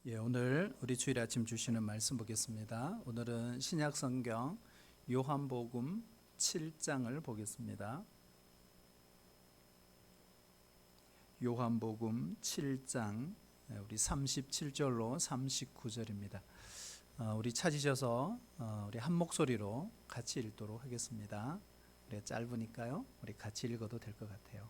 오늘 우리 주일 아침 주시는 말씀 보겠습니다. 오늘은 신약 성경 요한복음 7장을 보겠습니다. 요한복음 7장 우리 37절로 39절입니다. 우리 찾으셔서 우리 한 목소리로 같이 읽도록 하겠습니다. 우리 짧으니까요. 우리 같이 읽어도 될 것 같아요.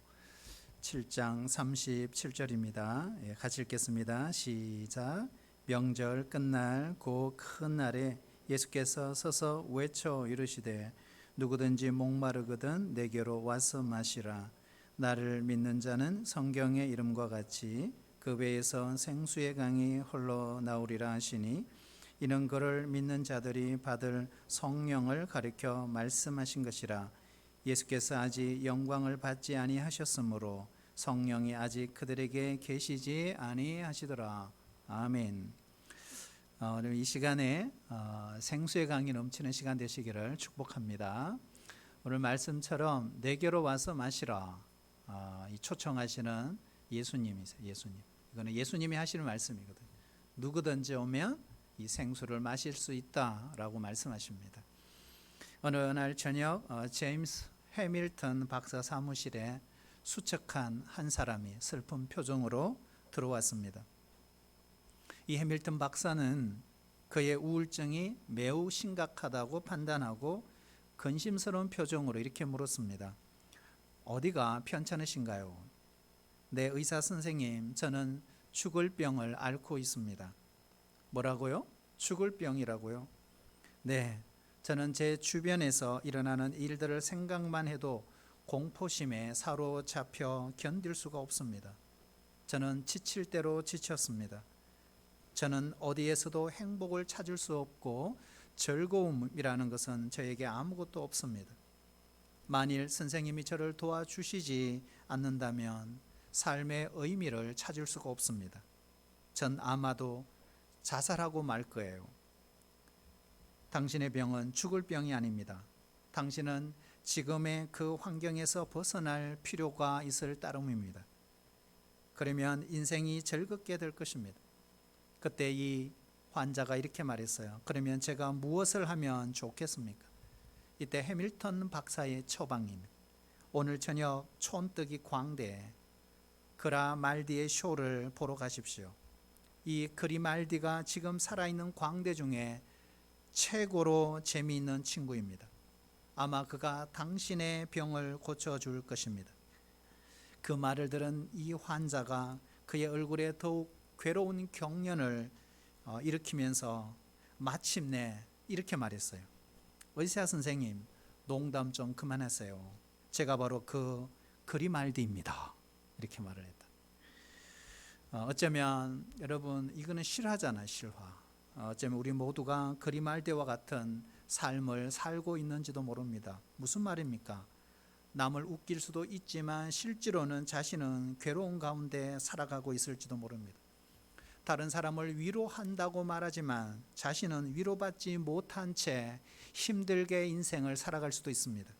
7장 37절입니다. 같이 읽겠습니다. 시작. 명절 끝날 그 큰 날에 예수께서 서서 외쳐 이르시되 누구든지 목마르거든 내게로 와서 마시라. 나를 믿는 자는 성경의 이름과 같이 그 배에서 생수의 강이 흘러나오리라 하시니 이는 그를 믿는 자들이 받을 성령을 가리켜 말씀하신 것이라. 예수께서 아직 영광을 받지 아니하셨으므로 성령이 아직 그들에게 계시지 아니하시더라. 아멘. 오늘 이 시간에 생수의 강이 넘치는 시간 되시기를 축복합니다. 오늘 말씀처럼 내게로 와서 마시라. 이 초청하시는 예수님이세요. 예수님. 이거는 예수님이 하시는 말씀이거든요. 누구든지 오면 이 생수를 마실 수 있다라고 말씀하십니다. 어느 날 저녁 제임스 해밀턴 박사 사무실에 수척한 한 사람이 슬픈 표정으로 들어왔습니다. 이 해밀턴 박사는 그의 우울증이 매우 심각하다고 판단하고 근심스러운 표정으로 이렇게 물었습니다. 어디가 편찮으신가요? 네, 의사 선생님, 저는 죽을 병을 앓고 있습니다. 뭐라고요? 죽을 병이라고요? 네, 저는 제 주변에서 일어나는 일들을 생각만 해도 공포심에 사로잡혀 견딜 수가 없습니다. 저는 지칠 대로 지쳤습니다. 저는 어디에서도 행복을 찾을 수 없고 즐거움이라는 것은 저에게 아무것도 없습니다. 만일 선생님이 저를 도와주시지 않는다면 삶의 의미를 찾을 수가 없습니다. 전 아마도 자살하고 말 거예요. 당신의 병은 죽을 병이 아닙니다. 당신은 지금의 그 환경에서 벗어날 필요가 있을 따름입니다. 그러면 인생이 즐겁게 될 것입니다. 그때 이 환자가 이렇게 말했어요. 그러면 제가 무엇을 하면 좋겠습니까? 이때 해밀턴 박사의 처방입니다. 오늘 저녁 촌뜨기 광대에 그라말디의 쇼를 보러 가십시오. 이 그리말디가 지금 살아있는 광대 중에 최고로 재미있는 친구입니다. 아마 그가 당신의 병을 고쳐줄 것입니다. 그 말을 들은 이 환자가 그의 얼굴에 더욱 괴로운 경련을 일으키면서 마침내 이렇게 말했어요. 의사 선생님, 농담 좀 그만하세요. 제가 바로 그 그리말디입니다. 이렇게 말을 했다. 어쩌면 여러분 이거는 실화잖아요. 실화. 어쩌면 우리 모두가 그리말디와 같은 삶을 살고 있는지도 모릅니다. 무슨 말입니까? 남을 웃길 수도 있지만 실제로는 자신은 괴로운 가운데 살아가고 있을지도 모릅니다. 다른 사람을 위로한다고 말하지만 자신은 위로받지 못한 채 힘들게 인생을 살아갈 수도 있습니다.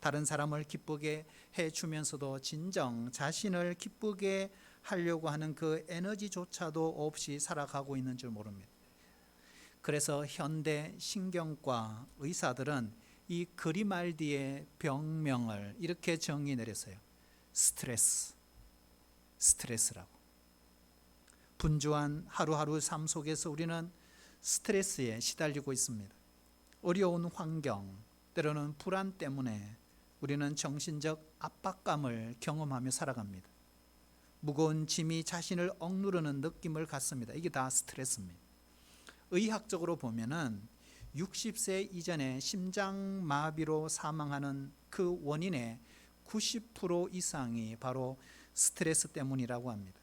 다른 사람을 기쁘게 해주면서도 진정 자신을 기쁘게 하려고 하는 그 에너지조차도 없이 살아가고 있는 줄 모릅니다. 그래서 현대 신경과 의사들은 이 그리말디의 병명을 이렇게 정의 내렸어요. 스트레스라고. 분주한 하루하루 삶 속에서 우리는 스트레스에 시달리고 있습니다. 어려운 환경, 때로는 불안 때문에 우리는 정신적 압박감을 경험하며 살아갑니다. 무거운 짐이 자신을 억누르는 느낌을 갖습니다. 이게 다 스트레스입니다. 의학적으로 보면은 60세 이전에 심장마비로 사망하는 그 원인의 90% 이상이 바로 스트레스 때문이라고 합니다.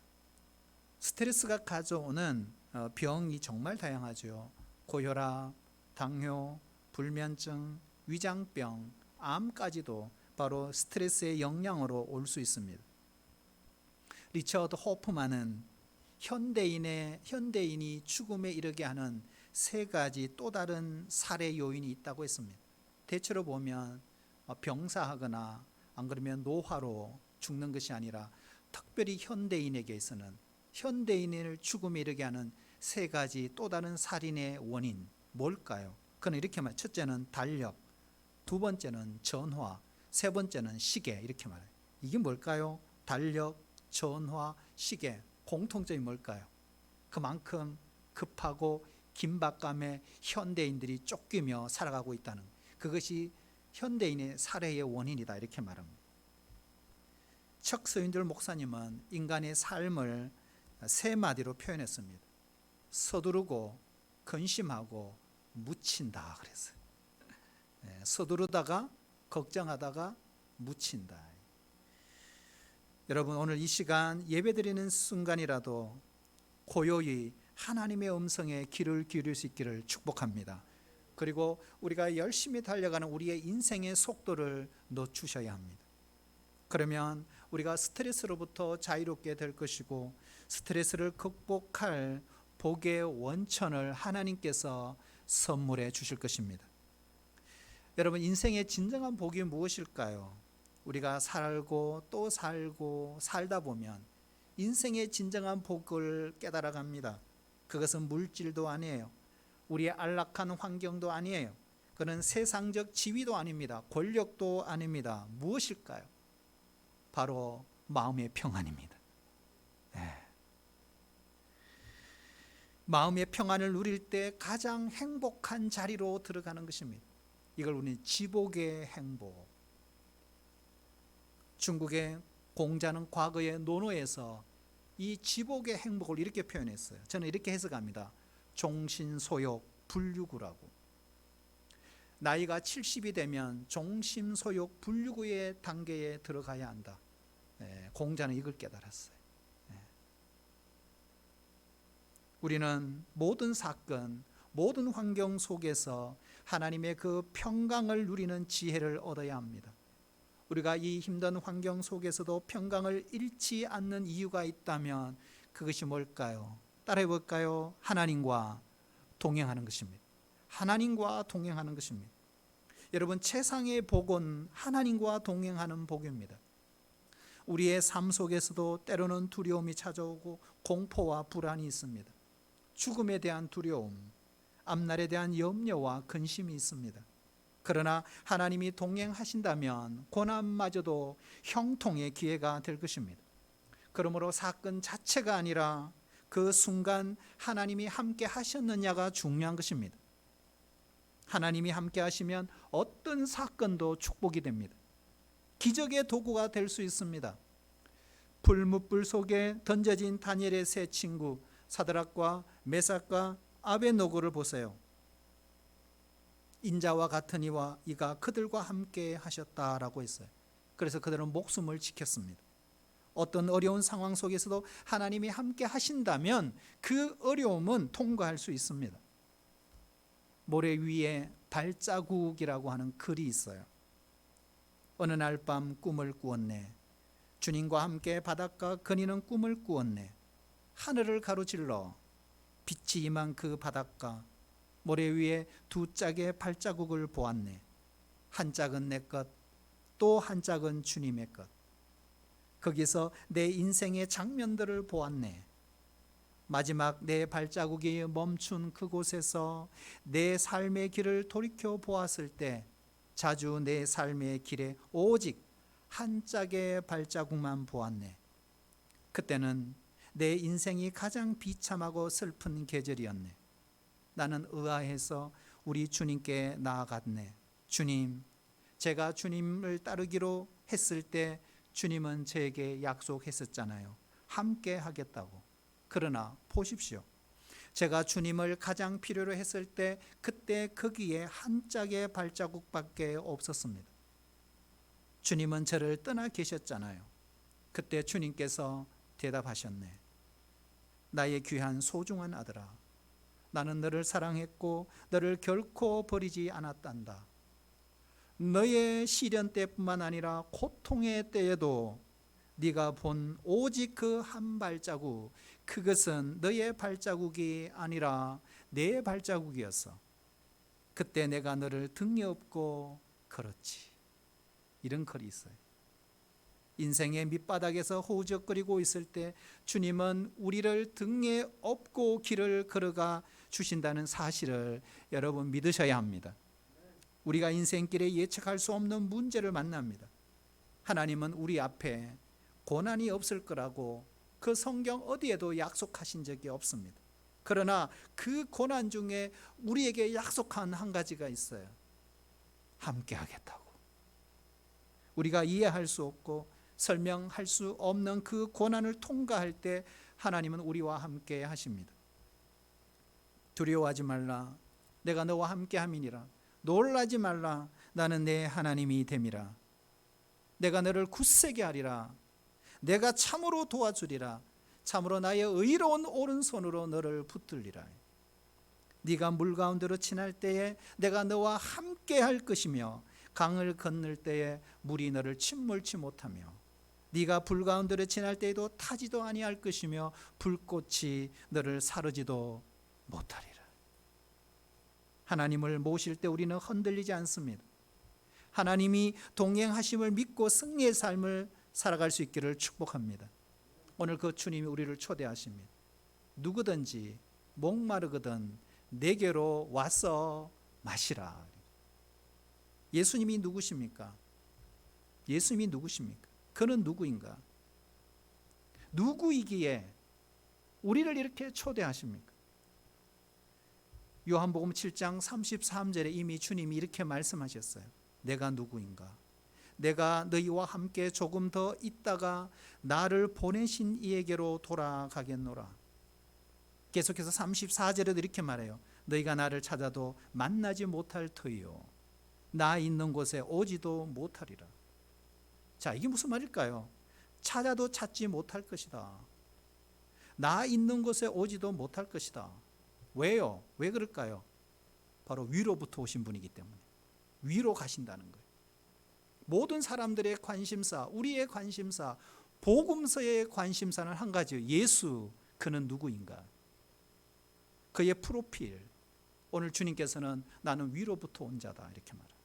스트레스가 가져오는 병이 정말 다양하죠. 고혈압, 당뇨, 불면증, 위장병, 암까지도 바로 스트레스의 영향으로 올 수 있습니다. 리처드 호프만은 현대인이 죽음에 이르게 하는 세 가지 또 다른 살해 요인이 있다고 했습니다. 대체로 보면 병사하거나 안 그러면 노화로 죽는 것이 아니라 특별히 현대인에게서는 현대인을 죽음에 이르게 하는 세 가지 또 다른 살인의 원인 뭘까요? 그는 이렇게 말. 첫째는 달력, 두 번째는 전화, 세 번째는 시계. 이렇게 말해요. 이게 뭘까요? 달력, 전화, 시계. 공통점이 뭘까요? 그만큼 급하고 긴박감에 현대인들이 쫓기며 살아가고 있다는, 그것이 현대인의 살해의 원인이다, 이렇게 말합니다. 척 서윤들 목사님은 인간의 삶을 세 마디로 표현했습니다. 서두르고, 근심하고, 묻힌다 그랬어요. 서두르다가, 걱정하다가, 묻힌다. 여러분, 오늘 이 시간 예배드리는 순간이라도 고요히 하나님의 음성에 귀를 기울일 수 있기를 축복합니다. 그리고 우리가 열심히 달려가는 우리의 인생의 속도를 늦추셔야 합니다. 그러면 우리가 스트레스로부터 자유롭게 될 것이고, 스트레스를 극복할 복의 원천을 하나님께서 선물해 주실 것입니다. 여러분, 인생의 진정한 복이 무엇일까요? 우리가 살고 또 살고 살다 보면 인생의 진정한 복을 깨달아 갑니다. 그것은 물질도 아니에요. 우리의 안락한 환경도 아니에요. 그는 세상적 지위도 아닙니다. 권력도 아닙니다. 무엇일까요? 바로 마음의 평안입니다. 마음의 평안을 누릴 때 가장 행복한 자리로 들어가는 것입니다. 이걸 우리는 지복의 행복. 중국의 공자는 과거의 논어에서 이 지복의 행복을 이렇게 표현했어요. 저는 이렇게 해석합니다. 종신소욕 불유구라고. 나이가 70이 되면 종심소욕 불유구의 단계에 들어가야 한다. 공자는 이걸 깨달았어요. 우리는 모든 사건, 모든 환경 속에서 하나님의 그 평강을 누리는 지혜를 얻어야 합니다. 우리가 이 힘든 환경 속에서도 평강을 잃지 않는 이유가 있다면 그것이 뭘까요? 따라해 볼까요? 하나님과 동행하는 것입니다. 하나님과 동행하는 것입니다. 여러분, 최상의 복은 하나님과 동행하는 복입니다. 우리의 삶 속에서도 때로는 두려움이 찾아오고 공포와 불안이 있습니다. 죽음에 대한 두려움, 앞날에 대한 염려와 근심이 있습니다. 그러나 하나님이 동행하신다면 고난마저도 형통의 기회가 될 것입니다. 그러므로 사건 자체가 아니라 그 순간 하나님이 함께 하셨느냐가 중요한 것입니다. 하나님이 함께 하시면 어떤 사건도 축복이 됩니다. 기적의 도구가 될 수 있습니다. 불뭇불 속에 던져진 다니엘의 세 친구 사드락과 메삭과 아베노고를 보세요. 인자와 같은 이와 이가 그들과 함께 하셨다라고 했어요. 그래서 그들은 목숨을 지켰습니다. 어떤 어려운 상황 속에서도 하나님이 함께 하신다면 그 어려움은 통과할 수 있습니다. 모래 위에 발자국이라고 하는 글이 있어요. 어느 날 밤 꿈을 꾸었네. 주님과 함께 바닷가 거니는 꿈을 꾸었네. 하늘을 가로질러 빛이 임한 그 바닷가 모래 위에 두 짝의 발자국을 보았네. 한 짝은 내 것, 또 한 짝은 주님의 것. 거기서 내 인생의 장면들을 보았네. 마지막 내 발자국이 멈춘 그곳에서 내 삶의 길을 돌이켜 보았을 때 자주 내 삶의 길에 오직 한 짝의 발자국만 보았네. 그때는 내 인생이 가장 비참하고 슬픈 계절이었네. 나는 의아해서 우리 주님께 나아갔네. 주님, 제가 주님을 따르기로 했을 때 주님은 저에게 약속했었잖아요. 함께 하겠다고. 그러나 보십시오. 제가 주님을 가장 필요로 했을 때 그때 거기에 한 짝의 발자국밖에 없었습니다. 주님은 저를 떠나 계셨잖아요. 그때 주님께서 대답하셨네. 나의 귀한 소중한 아들아, 나는 너를 사랑했고 너를 결코 버리지 않았단다. 너의 시련 때뿐만 아니라 고통의 때에도 네가 본 오직 그 한 발자국, 그것은 너의 발자국이 아니라 내 발자국이었어. 그때 내가 너를 등에 업고 걸었지. 이런 글이 있어요. 인생의 밑바닥에서 허우적거리고 있을 때 주님은 우리를 등에 업고 길을 걸어가 주신다는 사실을 여러분 믿으셔야 합니다. 우리가 인생길에 예측할 수 없는 문제를 만납니다. 하나님은 우리 앞에 고난이 없을 거라고 그 성경 어디에도 약속하신 적이 없습니다. 그러나 그 고난 중에 우리에게 약속한 한 가지가 있어요. 함께 하겠다고. 우리가 이해할 수 없고 설명할 수 없는 그 고난을 통과할 때 하나님은 우리와 함께 하십니다. 두려워하지 말라. 내가 너와 함께 함이니라. 놀라지 말라. 나는 내 하나님이 됨이라. 내가 너를 굳세게 하리라. 내가 참으로 도와주리라. 참으로 나의 의로운 오른손으로 너를 붙들리라. 네가 물 가운데로 지날 때에 내가 너와 함께 할 것이며 강을 건널 때에 물이 너를 침몰치 못하며 네가 불 가운데로 지날 때에도 타지도 아니할 것이며 불꽃이 너를 사르지도 못하리라. 하나님을 모실 때 우리는 흔들리지 않습니다. 하나님이 동행하심을 믿고 승리의 삶을 살아갈 수 있기를 축복합니다. 오늘 그 주님이 우리를 초대하십니다. 누구든지 목마르거든 내게로 와서 마시라. 예수님이 누구십니까? 예수님이 누구십니까? 그는 누구인가? 누구이기에 우리를 이렇게 초대하십니까? 요한복음 7장 33절에 이미 주님이 이렇게 말씀하셨어요. 내가 누구인가? 내가 너희와 함께 조금 더 있다가 나를 보내신 이에게로 돌아가겠노라. 계속해서 34절에도 이렇게 말해요. 너희가 나를 찾아도 만나지 못할 터이요 나 있는 곳에 오지도 못하리라. 자, 이게 무슨 말일까요? 찾아도 찾지 못할 것이다. 나 있는 곳에 오지도 못할 것이다. 왜요? 왜 그럴까요? 바로 위로부터 오신 분이기 때문에. 위로 가신다는 거예요. 모든 사람들의 관심사, 우리의 관심사, 복음서의 관심사는 한 가지예요. 예수, 그는 누구인가? 그의 프로필. 오늘 주님께서는 나는 위로부터 온 자다 이렇게 말합니다.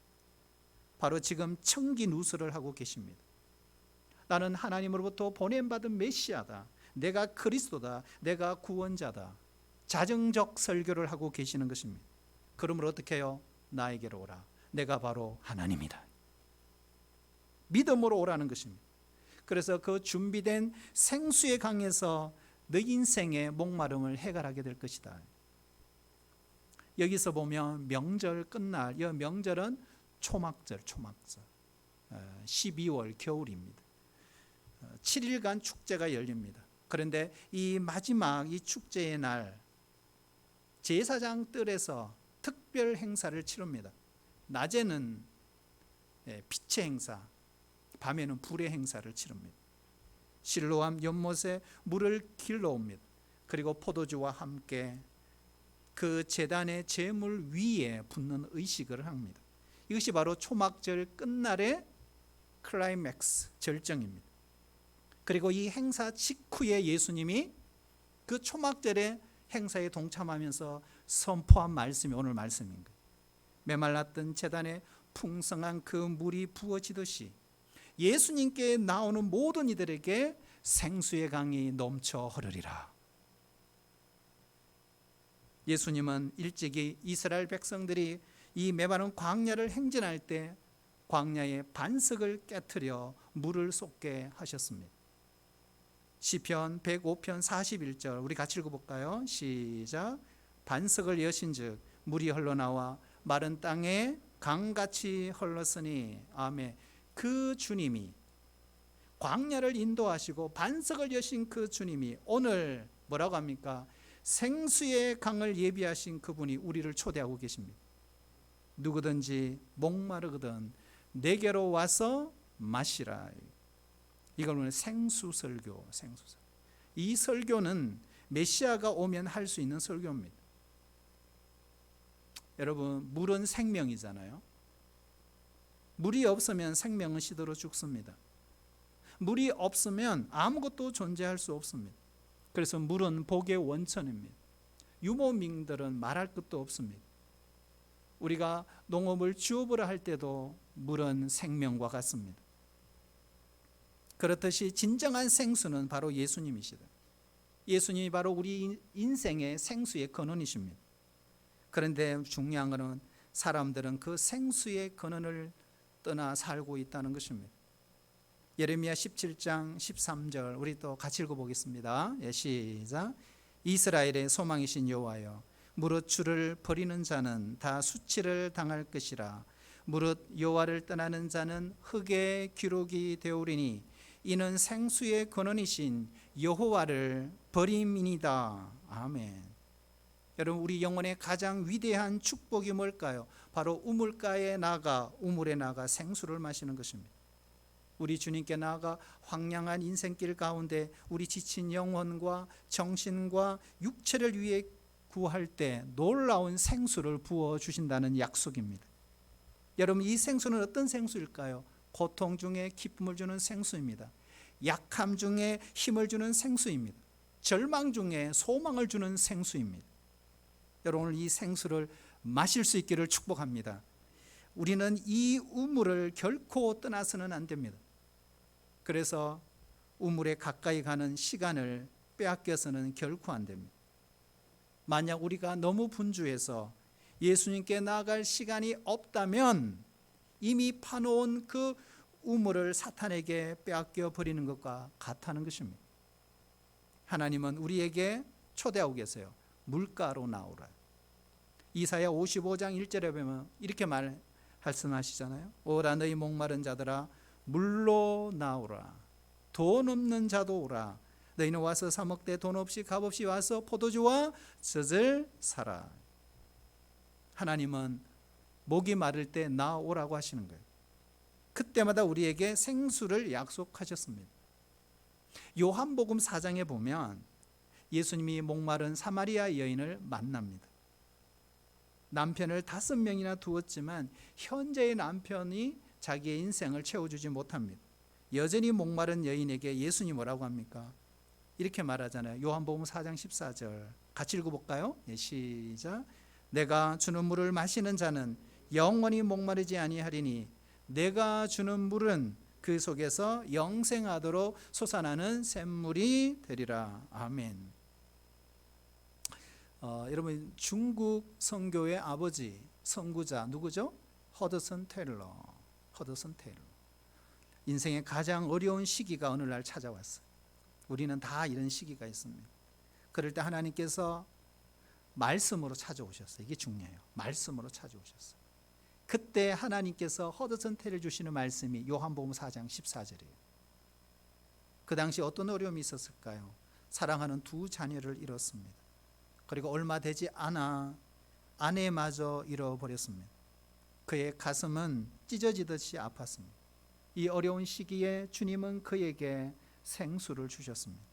바로 지금 청기 누수를 하고 계십니다. 나는 하나님으로부터 보냄받은 메시아다. 내가 그리스도다. 내가 구원자다. 자정적 설교를 하고 계시는 것입니다. 그러므로 어떻게 해요? 나에게로 오라. 내가 바로 하나님이다. 믿음으로 오라는 것입니다. 그래서 그 준비된 생수의 강에서 너 인생의 목마름을 해결하게 될 것이다. 여기서 보면 명절 끝날, 이 명절은 초막절 12월 겨울입니다. 7일간 축제가 열립니다. 그런데 이 마지막 이 축제의 날 제사장 뜰에서 특별 행사를 치릅니다. 낮에는 빛의 행사, 밤에는 불의 행사를 치릅니다. 실로암 연못에 물을 길러옵니다. 그리고 포도주와 함께 그 제단의 제물 위에 붓는 의식을 합니다. 이것이 바로 초막절 끝날의 클라이맥스, 절정입니다. 그리고 이 행사 직후에 예수님이 그 초막절의 행사에 동참하면서 선포한 말씀이 오늘 말씀인 거예요. 메말랐던 제단에 풍성한 그 물이 부어지듯이 예수님께 나오는 모든 이들에게 생수의 강이 넘쳐 흐르리라. 예수님은 일찍이 이스라엘 백성들이 이 메마른 광야를 행진할 때 광야의 반석을 깨트려 물을 쏟게 하셨습니다. 시편 105편 41절 우리 같이 읽어볼까요? 시작. 반석을 여신즉 물이 흘러나와 마른 땅에 강같이 흘렀으니 아멘. 그 주님이 광야를 인도하시고 반석을 여신 그 주님이 오늘 뭐라고 합니까? 생수의 강을 예비하신 그분이 우리를 초대하고 계십니다. 누구든지 목마르거든 내게로 와서 마시라. 이걸 오늘 생수설교, 생수설교. 이 설교는 메시아가 오면 할 수 있는 설교입니다. 여러분, 물은 생명이잖아요. 물이 없으면 생명은 시들어 죽습니다. 물이 없으면 아무것도 존재할 수 없습니다. 그래서 물은 복의 원천입니다. 유목민들은 말할 것도 없습니다. 우리가 농업을 주업으로 할 때도 물은 생명과 같습니다. 그렇듯이 진정한 생수는 바로 예수님이시다. 예수님이 바로 우리 인생의 생수의 근원이십니다. 그런데 중요한 것은 사람들은 그 생수의 근원을 떠나 살고 있다는 것입니다. 예레미야 17장 13절 우리 또 같이 읽어보겠습니다. 시작. 이스라엘의 소망이신 여호와여, 무릇 주를 버리는 자는 다 수치를 당할 것이라. 무릇 여호와를 떠나는 자는 흙의 기록이 되오리니 이는 생수의 근원이신 여호와를 버림이니이다. 아멘. 여러분, 우리 영혼의 가장 위대한 축복이 뭘까요? 바로 우물가에 나가 우물에 나가 생수를 마시는 것입니다. 우리 주님께 나아가 황량한 인생길 가운데 우리 지친 영혼과 정신과 육체를 위해 구할 때 놀라운 생수를 부어주신다는 약속입니다. 여러분, 이 생수는 어떤 생수일까요? 고통 중에 기쁨을 주는 생수입니다. 약함 중에 힘을 주는 생수입니다. 절망 중에 소망을 주는 생수입니다. 여러분, 이 생수를 마실 수 있기를 축복합니다. 우리는 이 우물을 결코 떠나서는 안 됩니다. 그래서 우물에 가까이 가는 시간을 빼앗겨서는 결코 안 됩니다. 만약 우리가 너무 분주해서 예수님께 나아갈 시간이 없다면 이미 파놓은 그 우물을 사탄에게 빼앗겨 버리는 것과 같다는 것입니다. 하나님은 우리에게 초대하고 계세요. 물가로 나오라. 이사야 55장 1절에 보면 이렇게 말씀하시잖아요. 오라 너희 목마른 자들아 물로 나오라. 돈 없는 자도 오라. 너희는 와서 사 먹되 돈 없이 값 없이 와서 포도주와 젖을 사라. 하나님은 목이 마를 때 나오라고 하시는 거예요. 그때마다 우리에게 생수를 약속하셨습니다. 요한복음 4장에 보면 예수님이 목마른 사마리아 여인을 만납니다. 남편을 5명이나 두었지만 현재의 남편이 자기의 인생을 채워주지 못합니다. 여전히 목마른 여인에게 예수님이 뭐라고 합니까? 이렇게 말하잖아요. 요한복음 4장 14절 같이 읽어볼까요? 시작. 내가 주는 물을 마시는 자는 영원히 목마르지 아니하리니 내가 주는 물은 그 속에서 영생하도록 솟아나는 샘물이 되리라. 아멘. 여러분, 중국 선교의 아버지 선구자 누구죠? 허드슨 테일러. 인생의 가장 어려운 시기가 어느 날 찾아왔어요. 우리는 다 이런 시기가 있습니다. 그럴 때 하나님께서 말씀으로 찾아오셨어요. 이게 중요해요. 말씀으로 찾아오셨어요. 그때 하나님께서 허드슨 테일러 주시는 말씀이 요한복음 4장 14절이에요. 그 당시 어떤 어려움이 있었을까요? 사랑하는 2 자녀를 잃었습니다. 그리고 얼마 되지 않아 아내마저 잃어버렸습니다. 그의 가슴은 찢어지듯이 아팠습니다. 이 어려운 시기에 주님은 그에게 생수를 주셨습니다.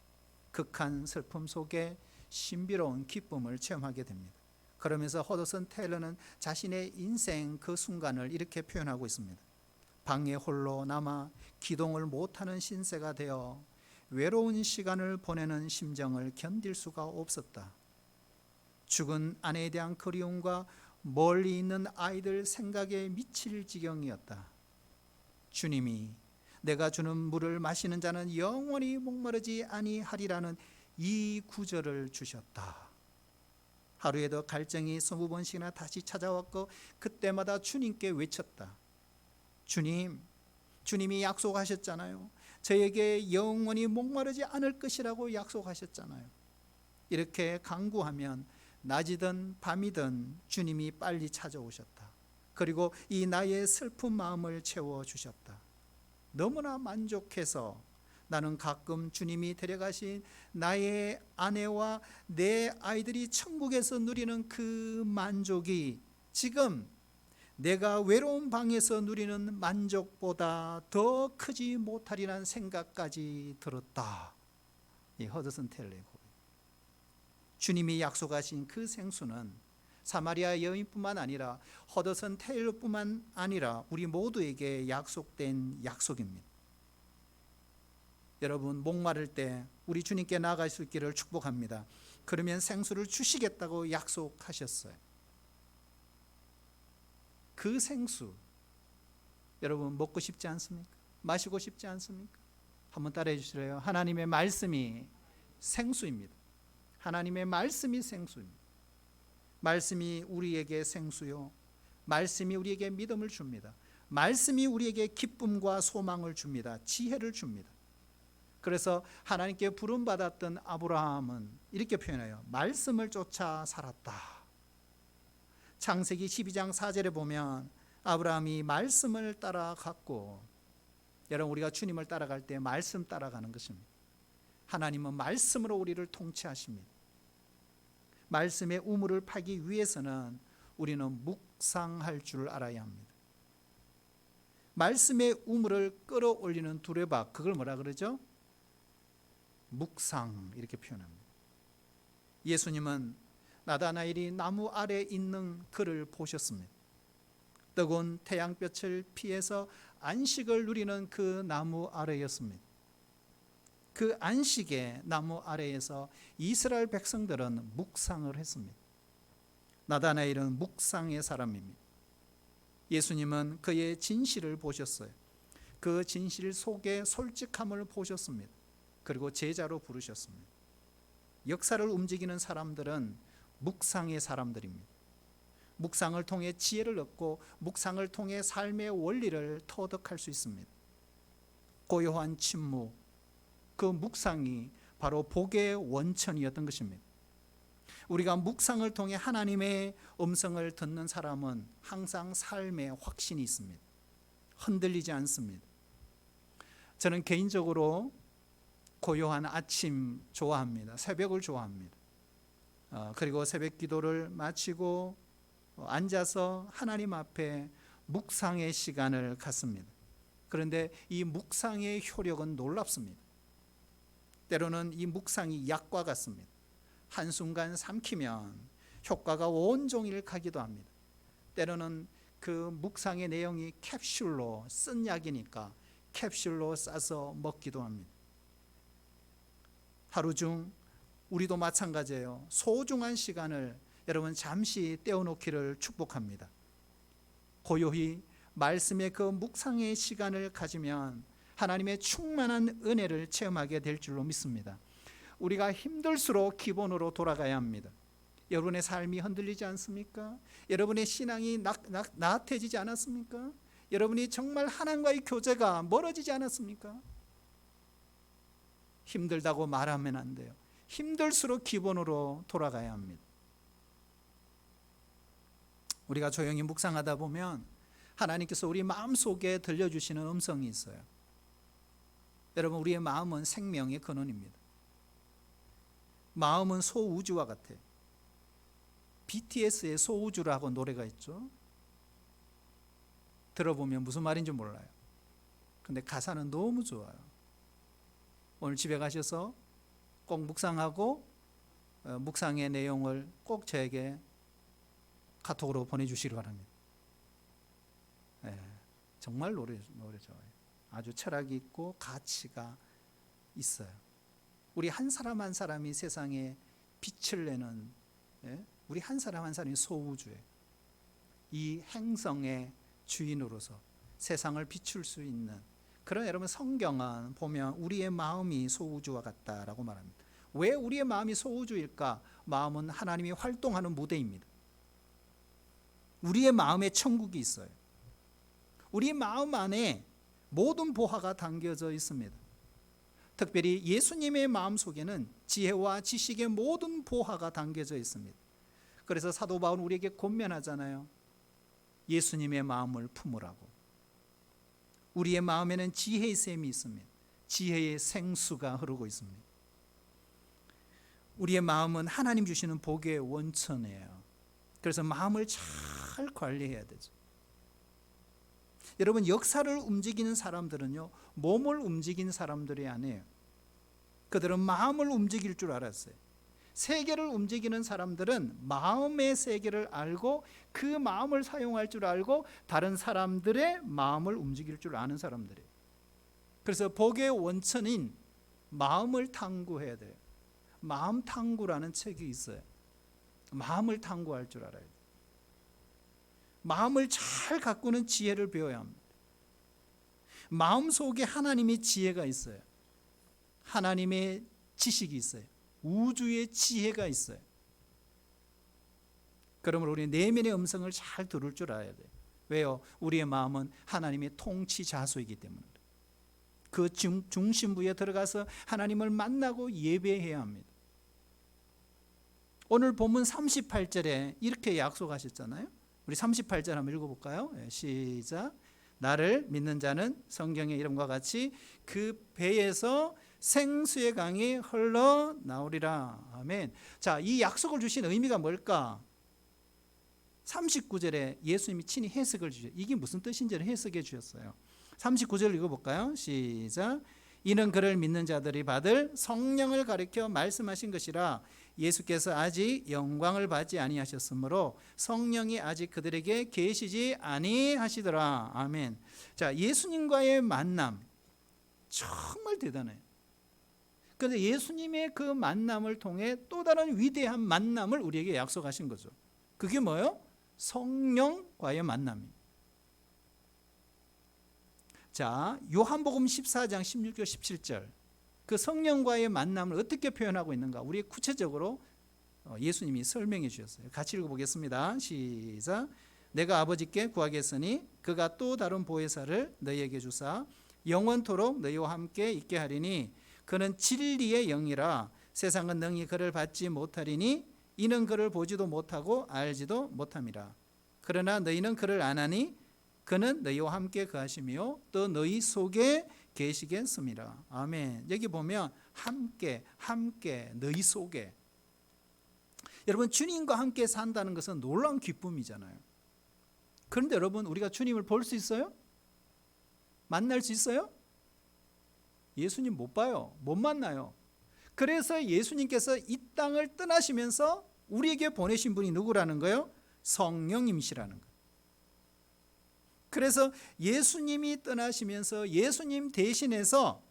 극한 슬픔 속에 신비로운 기쁨을 체험하게 됩니다. 그러면서 허드슨 테일러는 자신의 인생 그 순간을 이렇게 표현하고 있습니다. 방에 홀로 남아 기동을 못하는 신세가 되어 외로운 시간을 보내는 심정을 견딜 수가 없었다. 죽은 아내에 대한 그리움과 멀리 있는 아이들 생각에 미칠 지경이었다. 주님이 내가 주는 물을 마시는 자는 영원히 목마르지 아니하리라는 이 구절을 주셨다. 하루에도 갈증이 20번씩이나 다시 찾아왔고 그때마다 주님께 외쳤다. 주님이 약속하셨잖아요. 저에게 영원히 목마르지 않을 것이라고 약속하셨잖아요. 이렇게 간구하면 낮이든 밤이든 주님이 빨리 찾아오셨다. 그리고 이 나의 슬픈 마음을 채워주셨다. 너무나 만족해서 나는 가끔 주님이 데려가신 나의 아내와 내 아이들이 천국에서 누리는 그 만족이 지금 내가 외로운 방에서 누리는 만족보다 더 크지 못하리라는 생각까지 들었다. 이 허드슨 테일러의 고백. 주님이 약속하신 그 생수는 사마리아 여인뿐만 아니라 허드슨 테일러뿐만 아니라 우리 모두에게 약속된 약속입니다. 여러분, 목마를 때 우리 주님께 나아갈 수 있기를 축복합니다. 그러면 생수를 주시겠다고 약속하셨어요. 그 생수 여러분 먹고 싶지 않습니까? 마시고 싶지 않습니까? 한번 따라해 주실래요? 하나님의 말씀이 생수입니다. 하나님의 말씀이 생수입니다. 말씀이 우리에게 생수요, 말씀이 우리에게 믿음을 줍니다. 말씀이 우리에게 기쁨과 소망을 줍니다. 지혜를 줍니다. 그래서 하나님께 부름받았던 아브라함은 이렇게 표현해요. 말씀을 쫓아 살았다. 창세기 12장 4절에 보면 아브라함이 말씀을 따라갔고, 여러분 우리가 주님을 따라갈 때 말씀 따라가는 것입니다. 하나님은 말씀으로 우리를 통치하십니다. 말씀의 우물을 파기 위해서는 우리는 묵상할 줄 알아야 합니다. 말씀의 우물을 끌어올리는 두레박, 그걸 뭐라 그러죠? 묵상, 이렇게 표현합니다. 예수님은 나다나엘이 나무 아래 있는 그를 보셨습니다. 뜨거운 태양볕을 피해서 안식을 누리는 그 나무 아래였습니다. 그 안식의 나무 아래에서 이스라엘 백성들은 묵상을 했습니다. 나다나엘은 묵상의 사람입니다. 예수님은 그의 진실을 보셨어요. 그 진실 속에 솔직함을 보셨습니다. 그리고 제자로 부르셨습니다. 역사를 움직이는 사람들은 묵상의 사람들입니다. 묵상을 통해 지혜를 얻고 묵상을 통해 삶의 원리를 터득할 수 있습니다. 고요한 침묵, 그 묵상이 바로 복의 원천이었던 것입니다. 우리가 묵상을 통해 하나님의 음성을 듣는 사람은 항상 삶에 확신이 있습니다. 흔들리지 않습니다. 저는 개인적으로 고요한 아침 좋아합니다. 새벽을 좋아합니다. 그리고 새벽 기도를 마치고 앉아서 하나님 앞에 묵상의 시간을 갖습니다. 그런데 이 묵상의 효력은 놀랍습니다. 때로는 이 묵상이 약과 같습니다. 한순간 삼키면 효과가 온종일 가기도 합니다. 때로는 그 묵상의 내용이 캡슐로 쓴 약이니까 캡슐로 싸서 먹기도 합니다. 하루 중 우리도 마찬가지예요. 소중한 시간을 여러분 잠시 떼어놓기를 축복합니다. 고요히 말씀의 그 묵상의 시간을 가지면 하나님의 충만한 은혜를 체험하게 될 줄로 믿습니다. 우리가 힘들수록 기본으로 돌아가야 합니다. 여러분의 삶이 흔들리지 않습니까? 여러분의 신앙이 나태해지지 않았습니까? 여러분이 정말 하나님과의 교제가 멀어지지 않았습니까? 힘들다고 말하면 안 돼요. 힘들수록 기본으로 돌아가야 합니다. 우리가 조용히 묵상하다 보면 하나님께서 우리 마음속에 들려주시는 음성이 있어요. 여러분, 우리의 마음은 생명의 근원입니다. 마음은 소우주와 같아요. BTS의 소우주라고 노래가 있죠. 들어보면 무슨 말인지 몰라요. 근데 가사는 너무 좋아요. 오늘 집에 가셔서 꼭 묵상하고 묵상의 내용을 꼭 저에게 카톡으로 보내주시기 바랍니다. 정말 노래 좋아요. 아주 철학이 있고 가치가 있어요. 우리 한 사람 한 사람이 세상에 빛을 내는, 우리 한 사람 한 사람이 소우주예요. 이 행성의 주인으로서 세상을 비출 수 있는 그런, 여러분 성경은 보면 우리의 마음이 소우주와 같다라고 말합니다. 왜 우리의 마음이 소우주일까? 마음은 하나님이 활동하는 무대입니다. 우리의 마음에 천국이 있어요. 우리 마음 안에 모든 보화가 담겨져 있습니다. 특별히 예수님의 마음 속에는 지혜와 지식의 모든 보화가 담겨져 있습니다. 그래서 사도 바울은 우리에게 권면하잖아요. 예수님의 마음을 품으라고. 우리의 마음에는 지혜의 샘이 있습니다. 지혜의 생수가 흐르고 있습니다. 우리의 마음은 하나님 주시는 복의 원천이에요. 그래서 마음을 잘 관리해야 되죠. 여러분, 역사를 움직이는 사람들은요, 몸을 움직이는 사람들이 아니에요. 그들은 마음을 움직일 줄 알았어요. 세계를 움직이는 사람들은 마음의 세계를 알고 그 마음을 사용할 줄 알고 다른 사람들의 마음을 움직일 줄 아는 사람들이에요. 그래서 복의 원천인 마음을 탐구해야 돼요. 마음 탐구라는 책이 있어요. 마음을 탐구할 줄 알아야 돼요. 마음을 잘 가꾸는 지혜를 배워야 합니다. 마음 속에 하나님의 지혜가 있어요. 하나님의 지식이 있어요. 우주의 지혜가 있어요. 그러므로 우리 내면의 음성을 잘 들을 줄 알아야 돼요. 왜요? 우리의 마음은 하나님의 통치 자소이기 때문에 그 중심부에 들어가서 하나님을 만나고 예배해야 합니다. 오늘 본문 38절에 이렇게 약속하셨잖아요. 우리 38절 한번 읽어볼까요? 시작. 나를 믿는 자는 성경의 이름과 같이 그 배에서 생수의 강이 흘러나오리라. 아멘. 자, 이 약속을 주신 의미가 뭘까? 39절에 예수님이 친히 해석을 주셨어요. 이게 무슨 뜻인지를 해석해 주셨어요. 39절 읽어볼까요? 시작. 이는 그를 믿는 자들이 받을 성령을 가리켜 말씀하신 것이라. 예수께서 아직 영광을 받지 아니하셨으므로 성령이 아직 그들에게 계시지 아니하시더라. 아멘. 자, 예수님과의 만남 정말 대단해요. 그런데 예수님의 그 만남을 통해 또 다른 위대한 만남을 우리에게 약속하신 거죠. 그게 뭐예요? 성령과의 만남입니다. 자, 요한복음 14장 16절 17절 그 성령과의 만남을 어떻게 표현하고 있는가? 우리 구체적으로 예수님이 설명해 주셨어요. 같이 읽어보겠습니다. 시작. 내가 아버지께 구하겠으니 그가 또 다른 보혜사를 너희에게 주사 영원토록 너희와 함께 있게 하리니 그는 진리의 영이라. 세상은 능히 그를 받지 못하리니 이는 그를 보지도 못하고 알지도 못함이라. 그러나 너희는 그를 아나니 그는 너희와 함께 거하시며 또 너희 속에 계시겠습니다. 아멘. 여기 보면 함께 너희 속에. 여러분, 주님과 함께 산다는 것은 놀라운 기쁨이잖아요. 그런데 여러분, 우리가 주님을 볼 수 있어요? 만날 수 있어요? 예수님 못 봐요. 못 만나요. 그래서 예수님께서 이 땅을 떠나시면서 우리에게 보내신 분이 누구라는 거예요? 성령님이시라는 거예요. 그래서 예수님이 떠나시면서 예수님 대신해서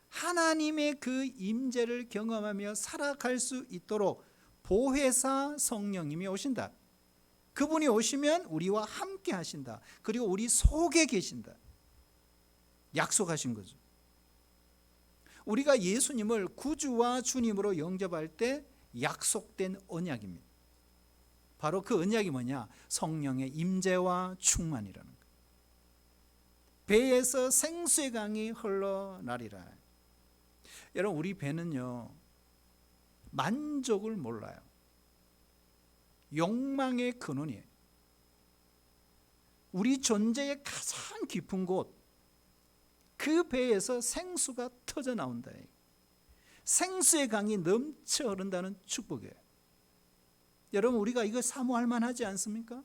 하나님의 그 임재를 경험하며 살아갈 수 있도록 보혜사 성령님이 오신다. 그분이 오시면 우리와 함께 하신다. 그리고 우리 속에 계신다. 약속하신 거죠. 우리가 예수님을 구주와 주님으로 영접할 때 약속된 언약입니다. 바로 그 언약이 뭐냐? 성령의 임재와 충만이라는 거예요. 배에서 생수의 강이 흘러나리라. 여러분, 우리 배는요 만족을 몰라요. 욕망의 근원이에요. 우리 존재의 가장 깊은 곳, 그 배에서 생수가 터져 나온다. 생수의 강이 넘쳐 흐른다는 축복이에요. 여러분, 우리가 이거 사모할 만하지 않습니까?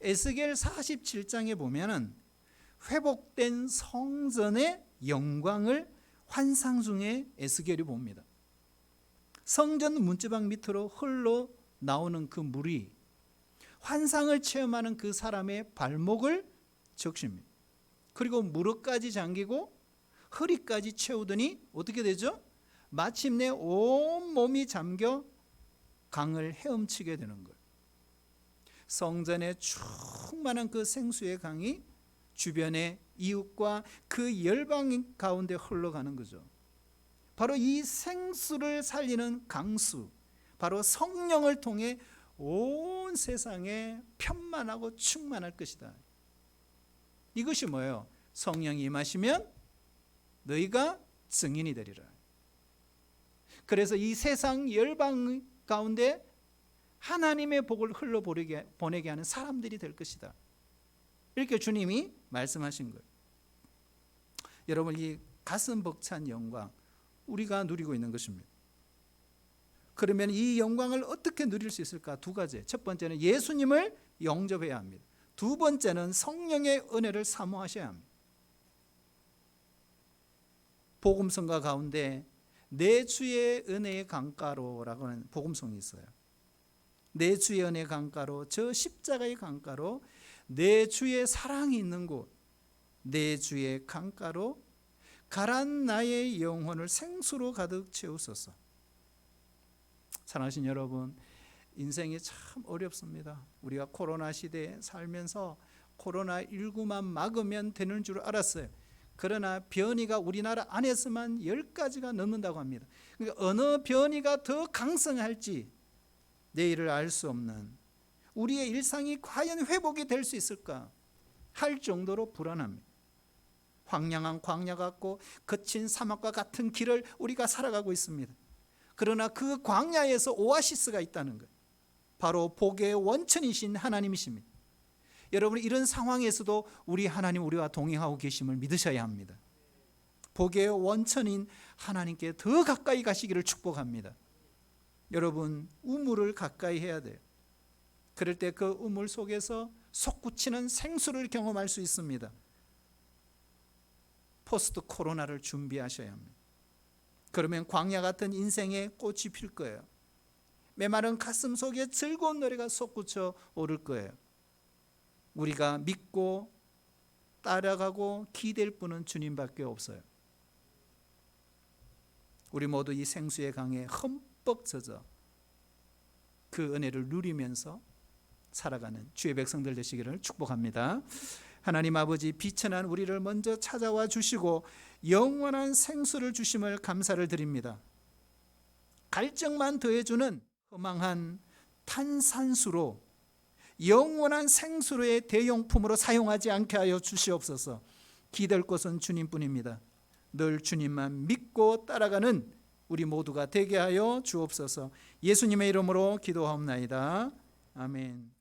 에스겔 47장에 보면은 회복된 성전의 영광을 환상 중에 에스겔이 봅니다. 성전 문지방 밑으로 흘러 나오는 그 물이 환상을 체험하는 그 사람의 발목을 적십니다. 그리고 무릎까지 잠기고 허리까지 채우더니 어떻게 되죠? 마침내 온 몸이 잠겨 강을 헤엄치게 되는 거예요. 성전에 충만한 그 생수의 강이 주변의 이웃과 그 열방 가운데 흘러가는 거죠. 바로 이 생수를 살리는 강수, 바로 성령을 통해 온 세상에 편만하고 충만할 것이다. 이것이 뭐예요? 성령이 임하시면 너희가 증인이 되리라. 그래서 이 세상 열방 가운데 하나님의 복을 흘러보내게 하는 사람들이 될 것이다. 이렇게 주님이 말씀하신 거예요. 여러분, 이 가슴 벅찬 영광 우리가 누리고 있는 것입니다. 그러면 이 영광을 어떻게 누릴 수 있을까? 두 가지. 첫 번째는 예수님을 영접해야 합니다. 두 번째는 성령의 은혜를 사모하셔야 합니다. 복음성가 가운데 내 주의 은혜의 강가로라고 하는 복음성이 있어요. 내 주의 은혜의 강가로, 저 십자가의 강가로, 내 주의 사랑이 있는 곳, 내 주의 강가로 가란 나의 영혼을 생수로 가득 채우소서. 사랑하신 여러분, 인생이 참 어렵습니다. 우리가 코로나 시대에 살면서 코로나19만 막으면 되는 줄 알았어요. 그러나 변이가 우리나라 안에서만 10가지가 넘는다고 합니다. 그러니까 어느 변이가 더 강성할지 내일을 알 수 없는, 우리의 일상이 과연 회복이 될 수 있을까 할 정도로 불안합니다. 황량한 광야 같고 거친 사막과 같은 길을 우리가 살아가고 있습니다. 그러나 그 광야에서 오아시스가 있다는 거예요. 바로 복의 원천이신 하나님이십니다. 여러분, 이런 상황에서도 우리 하나님 우리와 동행하고 계심을 믿으셔야 합니다. 복의 원천인 하나님께 더 가까이 가시기를 축복합니다. 여러분, 우물을 가까이 해야 돼요. 그럴 때 그 우물 속에서 솟구치는 생수를 경험할 수 있습니다. 포스트 코로나를 준비하셔야 합니다. 그러면 광야 같은 인생의 꽃이 필 거예요. 메마른 가슴 속에 즐거운 노래가 솟구쳐 오를 거예요. 우리가 믿고 따라가고 기댈 분은 주님밖에 없어요. 우리 모두 이 생수의 강에 흠뻑 젖어 그 은혜를 누리면서 살아가는 주의 백성들 되시기를 축복합니다. 하나님 아버지, 비천한 우리를 먼저 찾아와 주시고 영원한 생수를 주심을 감사를 드립니다. 갈증만 더해주는 허망한 탄산수로 영원한 생수로의 대용품으로 사용하지 않게 하여 주시옵소서. 기댈 곳은 주님뿐입니다. 늘 주님만 믿고 따라가는 우리 모두가 되게 하여 주옵소서. 예수님의 이름으로 기도하옵나이다. 아멘.